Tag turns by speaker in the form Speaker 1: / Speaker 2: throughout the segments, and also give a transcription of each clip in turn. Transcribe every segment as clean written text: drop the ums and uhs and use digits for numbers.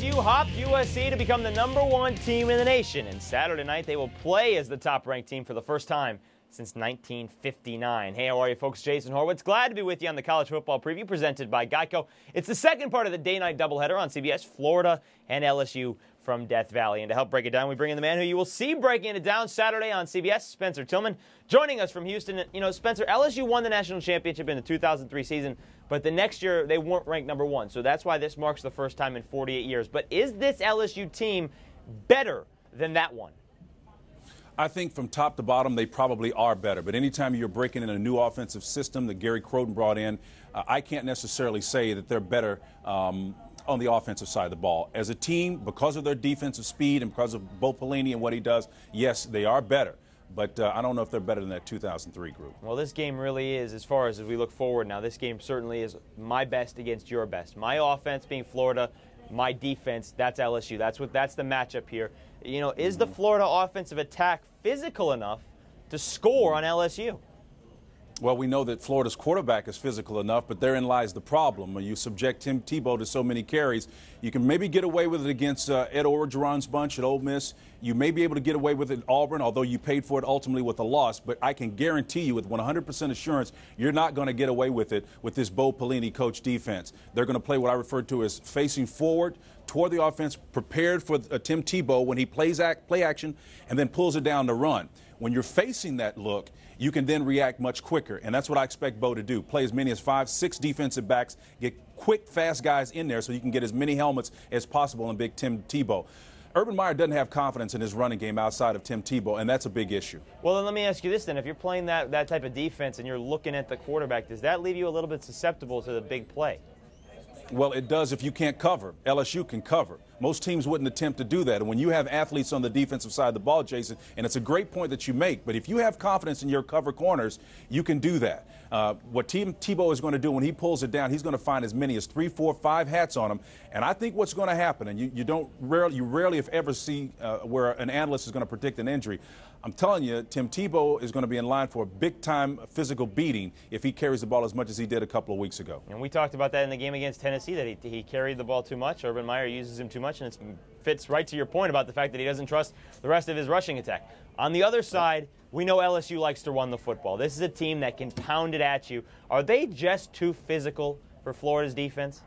Speaker 1: LSU hopped USC to become the #1 team in the nation. And Saturday night, they will play as the top-ranked team for the first time since 1959. Hey, how are you, folks? Jason Horwitz. Glad to be with you on the college football preview presented by Geico. It's the second part of the day-night doubleheader on CBS, Florida and LSU from Death Valley. And to help break it down, we bring in the man who you will see breaking it down Saturday on CBS, Spencer Tillman, joining us from Houston. You know, Spencer, LSU won the national championship in the 2003 season, but the next year they weren't ranked #1. So that's why this marks the first time in 48 years. But is this LSU team better than that one?
Speaker 2: I think from top to bottom, they probably are better. But anytime you're breaking in a new offensive system that Gary Crowton brought in, I can't necessarily say that they're better on the offensive side of the ball. As a team, because of their defensive speed and because of Bo Pelini and what he does, yes, they are better. But I don't know if they're better than that 2003 group.
Speaker 1: Well, this game really is, as far as we look forward now, this game certainly is my best against your best. My offense being Florida, my defense, that's LSU. That's the matchup here. You know, is the Florida offensive attack physical enough to score on LSU?
Speaker 2: Well, we know that Florida's quarterback is physical enough, but therein lies the problem. When you subject Tim Tebow to so many carries, you can maybe get away with it against Ed Orgeron's bunch at Ole Miss. You may be able to get away with it at Auburn, although you paid for it ultimately with a loss. But I can guarantee you with 100% assurance, you're not going to get away with it with this Bo Pelini coach defense. They're going to play what I refer to as facing forward toward the offense, prepared for Tim Tebow when he plays play action and then pulls it down to run. When you're facing that look, you can then react much quicker, and that's what I expect Bo to do. Play as many as 5, 6 defensive backs, get quick, fast guys in there so you can get as many helmets as possible in big Tim Tebow. Urban Meyer doesn't have confidence in his running game outside of Tim Tebow, and that's a big issue.
Speaker 1: Well, then let me ask you this then. If you're playing that type of defense and you're looking at the quarterback, does that leave you a little bit susceptible to the big play?
Speaker 2: Well, it does if you can't cover. LSU can cover. Most teams wouldn't attempt to do that. And when you have athletes on the defensive side of the ball, Jason, and it's a great point that you make, but if you have confidence in your cover corners, you can do that. What Tim Tebow is going to do when he pulls it down, he's going to find as many as 3, 4, 5 hats on him. And I think what's going to happen, and you rarely if ever see where an analyst is going to predict an injury. I'm telling you, Tim Tebow is going to be in line for a big-time physical beating if he carries the ball as much as he did a couple of weeks ago.
Speaker 1: And we talked about that in the game against Tennessee, that he carried the ball too much. Urban Meyer uses him too much, and it fits right to your point about the fact that he doesn't trust the rest of his rushing attack. On the other side, we know LSU likes to run the football. This is a team that can pound it at you. Are they just too physical for Florida's defense?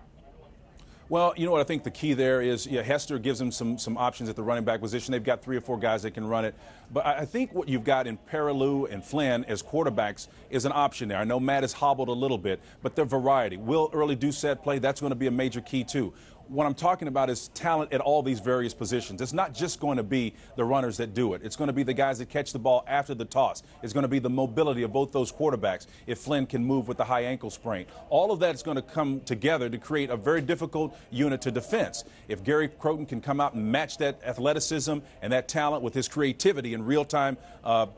Speaker 2: Well, you know what I think the key there is, Hester gives them some options at the running back position. They've got 3 or 4 guys that can run it. But I think what you've got in Perilou and Flynn as quarterbacks is an option there. I know Matt is hobbled a little bit, but their variety. Will Early do set play? That's going to be a major key, too. What I'm talking about is talent at all these various positions. It's not just going to be the runners that do it. It's going to be the guys that catch the ball after the toss. It's going to be the mobility of both those quarterbacks if Flynn can move with the high ankle sprain. All of that is going to come together to create a very difficult unit to defense. If Gary Crowton can come out and match that athleticism and that talent with his creativity in real time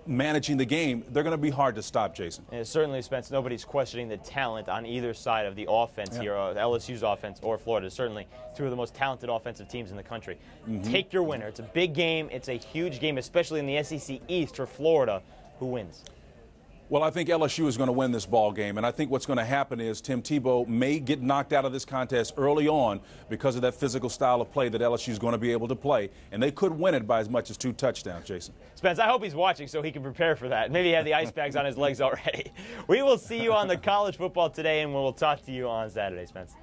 Speaker 2: managing the game, they're going to be hard to stop, Jason.
Speaker 1: And certainly, Spence, nobody's questioning the talent on either side of the offense here, LSU's offense or Florida. Certainly 2 of the most talented offensive teams in the country. Take your winner. It's a big game. It's a huge game, especially in the SEC East for Florida. Who wins?
Speaker 2: Well, I think LSU is going to win this ball game, and I think what's going to happen is Tim Tebow may get knocked out of this contest early on because of that physical style of play that LSU is going to be able to play, and they could win it by as much as 2 touchdowns, Jason.
Speaker 1: Spence, I hope he's watching so he can prepare for that. Maybe he had the ice bags on his legs already. We will see you on the College Football Today, and we'll talk to you on Saturday, Spence.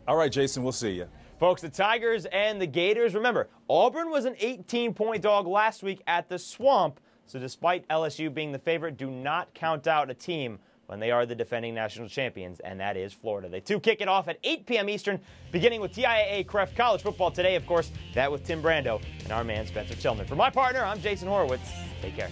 Speaker 2: All right, Jason, we'll see you.
Speaker 1: Folks, the Tigers and the Gators, remember, Auburn was an 18-point dog last week at the Swamp. So despite LSU being the favorite, do not count out a team when they are the defending national champions, and that is Florida. They too kick it off at 8 p.m. Eastern, beginning with TIAA Cref College Football Today, of course, that with Tim Brando and our man Spencer Tillman. For my partner, I'm Jason Horwitz. Take care.